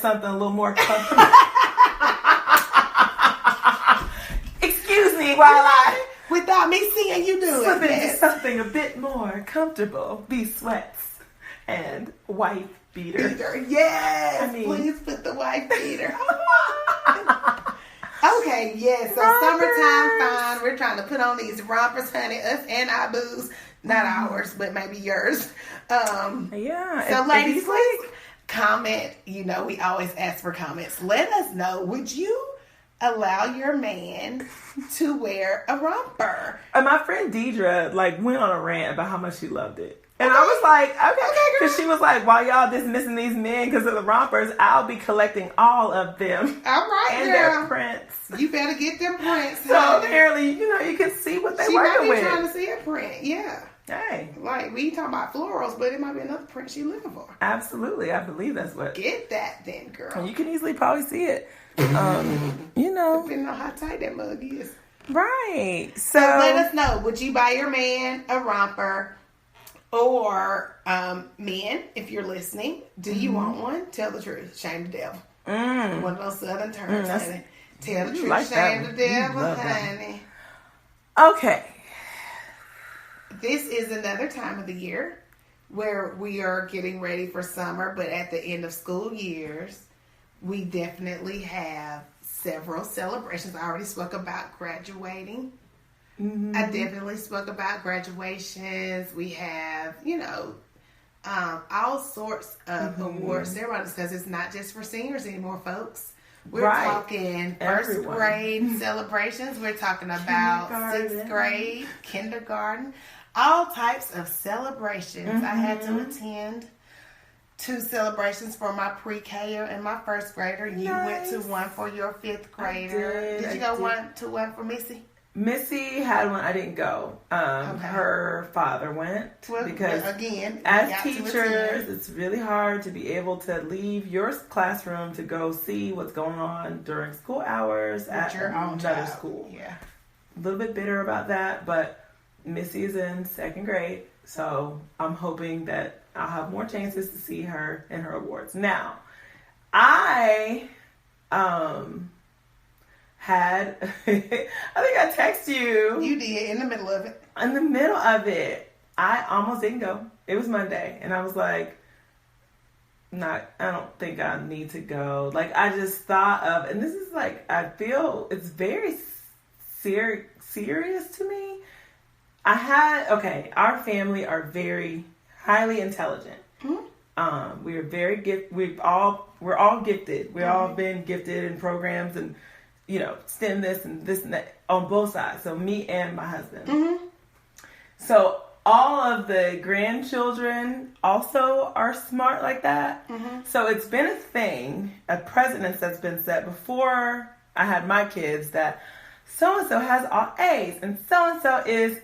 something a little more comfortable. Excuse me while without me seeing you do it. Yes. Something a bit more comfortable. These sweats and wife beater. Yes. Please put the wife beater. Okay, yes. So summertime fine. We're trying to put on these rompers, honey. Us and our booze. Not ours, but maybe yours. Yeah. So ladies, please comment. You know, we always ask for comments. Let us know. Would you allow your man to wear a romper? And my friend Deidre went on a rant about how much she loved it. And I was like, okay, because she was like, while y'all dismissing these men because of the rompers, I'll be collecting all of them. All right, and girl. their prints. You better get them prints. So apparently, you can see what they working with. She might be trying to see a print, yeah. Hey. We talking about florals, but it might be another print she's looking for. Absolutely. I believe that's what. Get that then, girl. And you can easily probably see it. Depending on how tight that mug is. Right. So let us know. Would you buy your man a romper? Or men, if you're listening, do you want one? Tell the truth. Shame the devil. One of those southern terms, honey. Tell the truth. Shame the devil, honey. Okay. This is another time of the year where we are getting ready for summer, but at the end of school years, we definitely have several celebrations. I already spoke about graduating. Mm-hmm. I definitely spoke about graduations. We have, all sorts of awards ceremonies because it's not just for seniors anymore, folks. We're talking first grade celebrations. We're talking about 6th grade, kindergarten, all types of celebrations. Mm-hmm. I had to attend 2 celebrations for my pre-K and my first grader. You went to one for your 5th grader. Did you go to one for Missy? Missy had one. I didn't go. Her father went because again, as teachers, it's really hard to be able to leave your classroom to go see what's going on during school hours at another school. Yeah, a little bit bitter about that, but Missy is in 2nd grade, so I'm hoping that I'll have more chances to see her in her awards. Now, I had, I think I texted you. You did, in the middle of it. In the middle of it. I almost didn't go. It was Monday. And I was like, I don't think I need to go. I just thought of, and this is I feel it's very serious to me. Our family are very highly intelligent. Mm-hmm. We are very gifted. We're all gifted. We've all been gifted in programs and STEM this and that on both sides. So me and my husband. Mm-hmm. So all of the grandchildren also are smart like that. Mm-hmm. So it's been a thing, a precedence that's been set before I had my kids that so-and-so has all A's and so-and-so is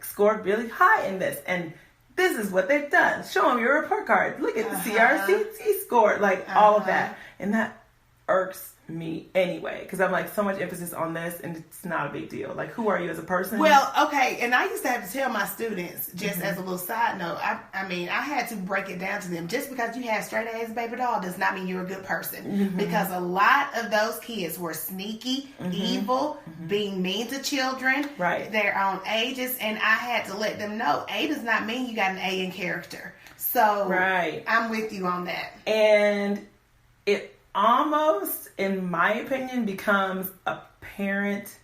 scored really high in this. And this is what they've done. Show them your report card. Look at the CRCT score. All of that. And that irks me anyway, because I'm so much emphasis on this and it's not a big deal. Who are you as a person? Well, okay, and I used to have to tell my students, just as a little side note, I mean, I had to break it down to them. Just because you have straight A's, baby doll, does not mean you're a good person. Mm-hmm. Because a lot of those kids were sneaky, evil, being mean to children, their own ages, and I had to let them know, A does not mean you got an A in character. So, I'm with you on that. And it almost, in my opinion, becomes a parent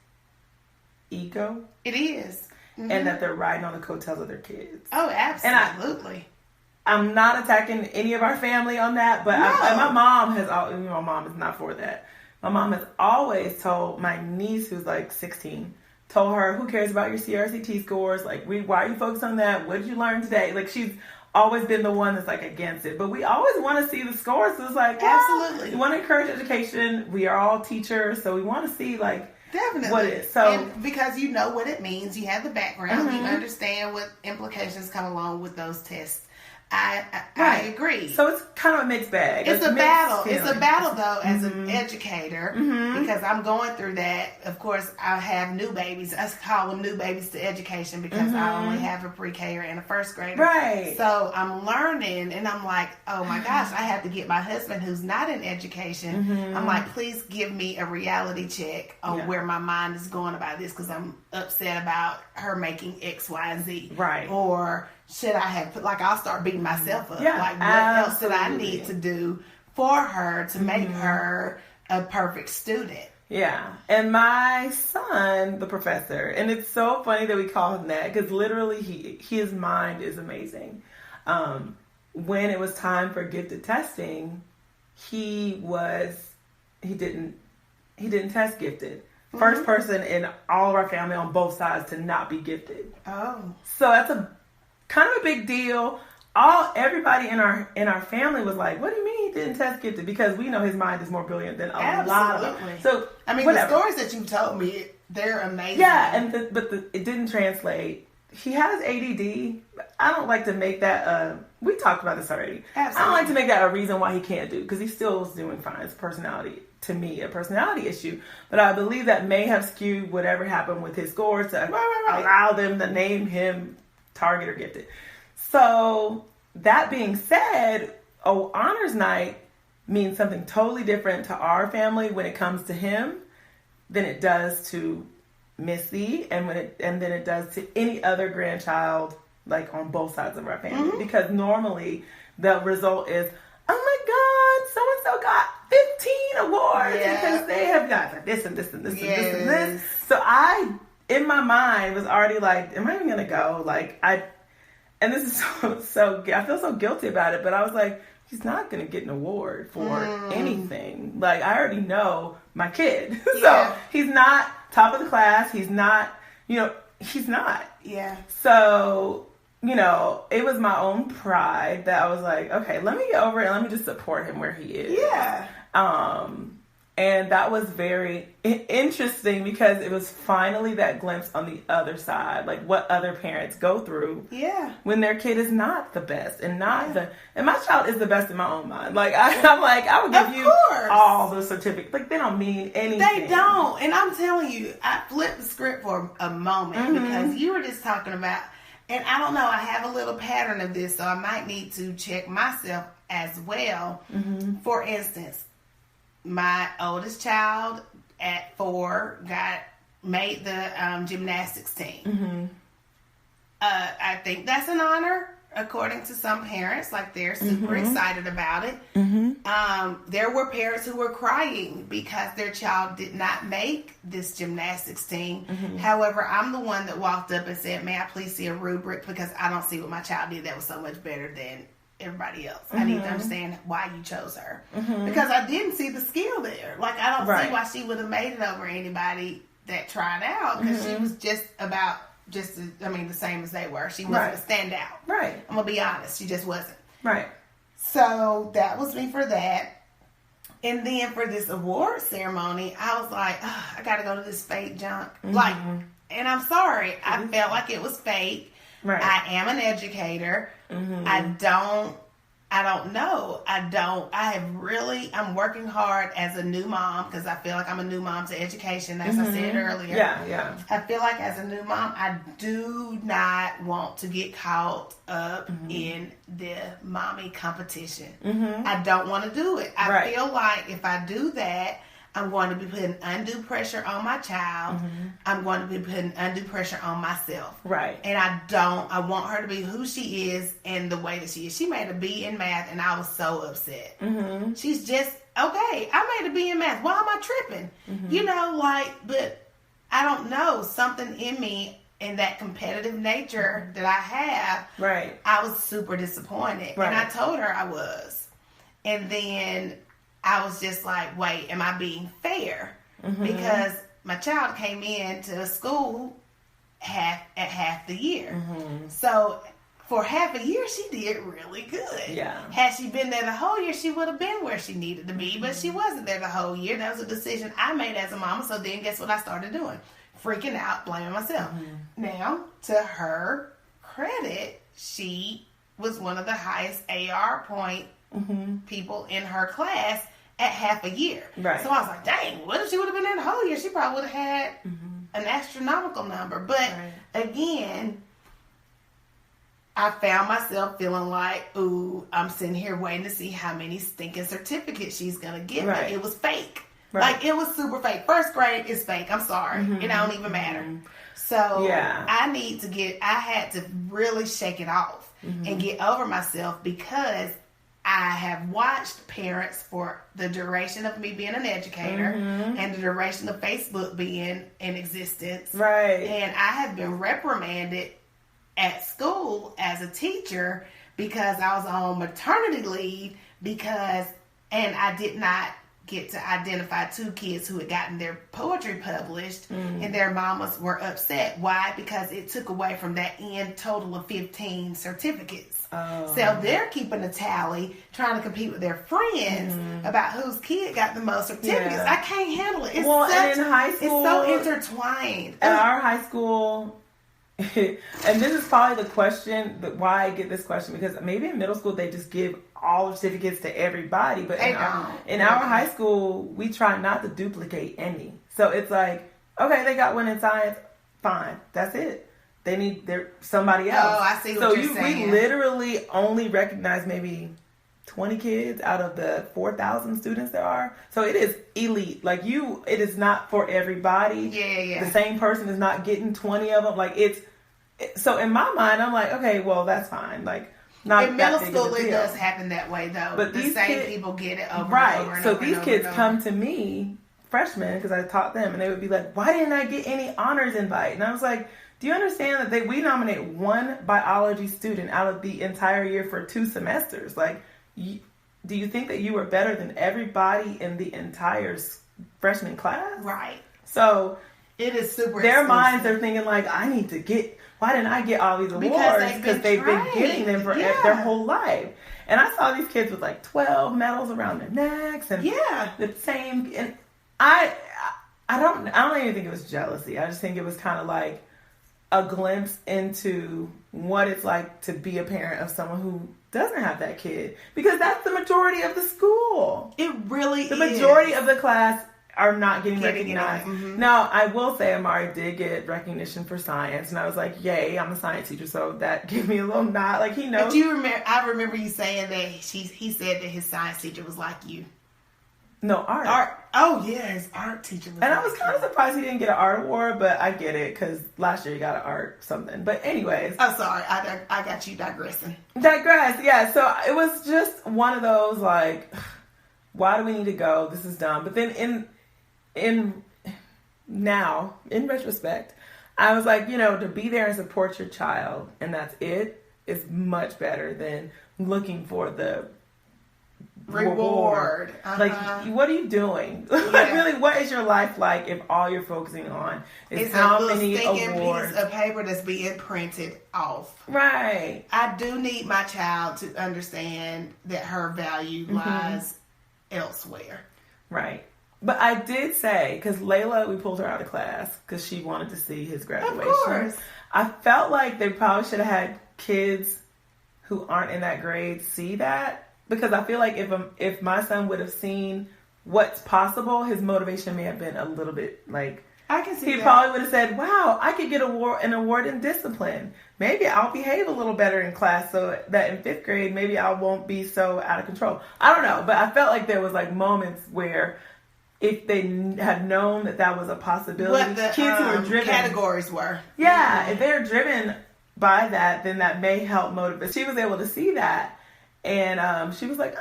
ego. It is. Mm-hmm. And that they're riding on the coattails of their kids. Oh, absolutely. I'm not attacking any of our family on that, but my mom my mom is not for that. My mom has always told my niece, who's 16, told her, who cares about your CRCT scores? Why are you focused on that? What did you learn today? She's always been the one that's against it, but we always want to see the scores. So it's absolutely, we want to encourage education. We are all teachers, so we want to see definitely what it is. So and because you know what it means, you have the background, you understand what implications come along with those tests. I agree. So it's kind of a mixed bag. It's a battle. It's a battle though, as an educator because I'm going through that. Of course, I have new babies. I call them new babies to education because I only have a pre-K and a first grader. Right. So I'm learning, and I'm like, oh my gosh, I have to get my husband who's not in education. I'm like, please give me a reality check on where my mind is going about this because I'm upset about her making X, Y, and Z. Right. Or should I have, like, I'll start beating myself up. Yeah, like, what else did I need to do for her to make her a perfect student? Yeah. And my son, the professor, and it's so funny that we call him that because literally his mind is amazing. When it was time for gifted testing, he didn't test gifted. First person in all of our family on both sides to not be gifted. Oh. So that's a kind of a big deal. Everybody in our family was like, "What do you mean he didn't test gifted?" Because we know his mind is more brilliant than a lot of them. So I mean, the stories that you told me, they're amazing. Yeah, but it didn't translate. He has ADD. I don't like to make that. We talked about this already. Absolutely. I don't like to make that a reason why he can't do because he still is doing fine. It's personality. To me, a personality issue, but I believe that may have skewed whatever happened with his scores to allow them to name him target or gifted. So that being said, honors night means something totally different to our family when it comes to him than it does to Missy, and then it does to any other grandchild, like on both sides of our family. Because normally the result is, oh my God, so and so got 15 awards because they have got this and this and this and this and this. So I, in my mind, was already like, am I even gonna go? And this is so I feel so guilty about it, but I was like, he's not gonna get an award for anything. Like, I already know my kid. So he's not top of the class. He's not, he's not. Yeah. So, it was my own pride that I was like, okay, let me get over it and let me just support him where he is. Yeah. And that was very interesting because it was finally that glimpse on the other side, like what other parents go through when their kid is not the best and and my child is the best in my own mind. Like, I'm like, I would give you all the certificates. Like, they don't mean anything. They don't. And I'm telling you, I flipped the script for a moment because you were just talking about, and I don't know, I have a little pattern of this, so I might need to check myself as well. For instance, my oldest child at 4 made the gymnastics team. I think that's an honor, according to some parents. Like, they're super excited about it. There were parents who were crying because their child did not make this gymnastics team. However, I'm the one that walked up and said, may I please see a rubric because I don't see what my child did that was so much better than everybody else. I need to understand why you chose her. Because I didn't see the skill there. Like, I don't see why she would have made it over anybody that tried out because she was just about the same as they were. She wasn't a standout. Right. I'm going to be honest. She just wasn't. Right. So that was me for that. And then for this award ceremony, I was like, I got to go to this fake junk. Like, and I'm sorry. I felt like it was fake. Right. I am an educator. I don't know. I'm working hard as a new mom because I feel like I'm a new mom to education, as I said earlier. Yeah. I feel like as a new mom, I do not want to get caught up in the mommy competition. I don't want to do it. I feel like if I do that, I'm going to be putting undue pressure on my child. I'm going to be putting undue pressure on myself. Right. And I want her to be who she is and the way that she is. She made a B in math and I was so upset. She's just, okay, I made a B in math. Why am I tripping? But I don't know. Something in me, in that competitive nature that I have, I was super disappointed. And I told her I was. And then I was just like, wait, am I being fair? Because my child came into school at half the year. So for half a year, she did really good. Yeah. Had she been there the whole year, she would have been where she needed to be. But she wasn't there the whole year. That was a decision I made as a mama. So then guess what I started doing? Freaking out, blaming myself. Now, to her credit, she was one of the highest AR point people in her class. at half a year. Right. So I was like, dang, what if she would have been there the whole year? She probably would have had an astronomical number. But again, I found myself feeling like, ooh, I'm sitting here waiting to see how many stinking certificates she's going to give me. It was fake. Like, it was super fake. First grade is fake. I'm sorry. It don't even matter. So I had to really shake it off and get over myself, because I have watched parents for the duration of me being an educator and the duration of Facebook being in existence. Right. And I have been reprimanded at school as a teacher because I was on maternity leave and I did not get to identify 2 kids who had gotten their poetry published and their mamas were upset. Why? Because it took away from that end total of 15 certificates. So they're keeping a tally, trying to compete with their friends about whose kid got the most certificates. I can't handle it. And in high school, it's so intertwined. At our high school, and this is probably the question, why I get this question, because maybe in middle school they just give all the certificates to everybody, but in our high school we try not to duplicate any. So it's like, okay, they got one in science, fine, that's it. They need somebody else. Oh, I see what you're saying. We literally only recognize maybe 20 kids out of the 4,000 students there are. So it is elite. Like, it is not for everybody. Yeah. The same person is not getting 20 of them. Like, so in my mind, I'm like, okay, well, that's fine. Like, not in middle school, it does happen that way, though. But the same people get it over and over and so over. These kids come to me, freshmen, because I taught them, and they would be like, why didn't I get any honors invite? And I was like, do you understand that we nominate one biology student out of the entire year for 2 semesters? Like, do you think that you were better than everybody in the entire freshman class? Right. So it is super their exclusive. Minds are thinking like, why didn't I get all these awards? Because they've been getting them for their whole life. And I saw these kids with like 12 medals around their necks and the same. And I don't even think it was jealousy. I just think it was kind of like a glimpse into what it's like to be a parent of someone who doesn't have that kid, because that's the majority of the school. It really is. The majority of the class are not getting recognized. Now, I will say Amari did get recognition for science, and I was like, yay, I'm a science teacher, so that gave me a little nod. Like, he knows. But I remember you saying that he said that his science teacher was like you. No, art. Oh, yeah, his art teacher was. And I was kind of surprised he didn't get an art award, but I get it, because last year he got an art something. But anyways. I'm sorry, I got you digressing. Yeah. So it was just one of those, like, why do we need to go? This is dumb. But then in retrospect, I was like, to be there and support your child, and that's it, is much better than looking for the reward. Like, what are you doing? Like, really, what is your life like if all you're focusing on is how many awards? Piece of paper that's being printed off. Right. I do need my child to understand that her value lies elsewhere. Right. But I did say, because Layla, we pulled her out of class because she wanted to see his graduation. Of course. I felt like they probably should have had kids who aren't in that grade see that. Because I feel like if my son would have seen what's possible, his motivation may have been a little bit like, I can see he probably would have said, wow, I could get an award in discipline. Maybe I'll behave a little better in class so that in 5th grade, maybe I won't be so out of control. I don't know. But I felt like there was like moments where if they had known that was a possibility, what the kids who were driven, categories were. Yeah, if they're driven by that, then that may help motivate. She was able to see that. And she was like,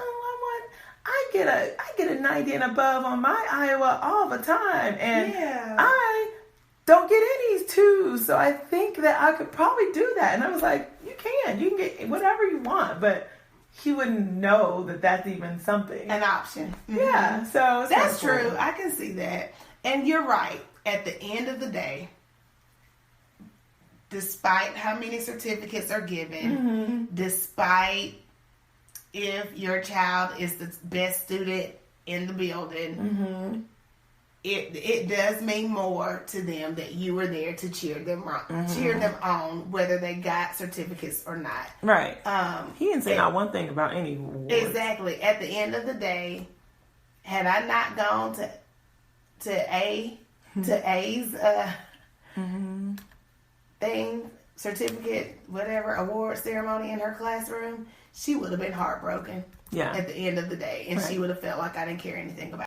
I get a 90 and above on my Iowa all the time. And I don't get any 2s. So I think that I could probably do that. And I was like, you can get whatever you want. But he wouldn't know that that's even something. An option. Yeah. So that's true. Cool. I can see that. And you're right. At the end of the day, despite how many certificates are given, despite if your child is the best student in the building, it does mean more to them that you were there to cheer them on, whether they got certificates or not. Right. He didn't say not one thing about any awards. Exactly. At the end of the day, had I not gone to A's thing, certificate, whatever, award ceremony in her classroom, she would have been heartbroken at the end of the day. And she would have felt like I didn't care anything about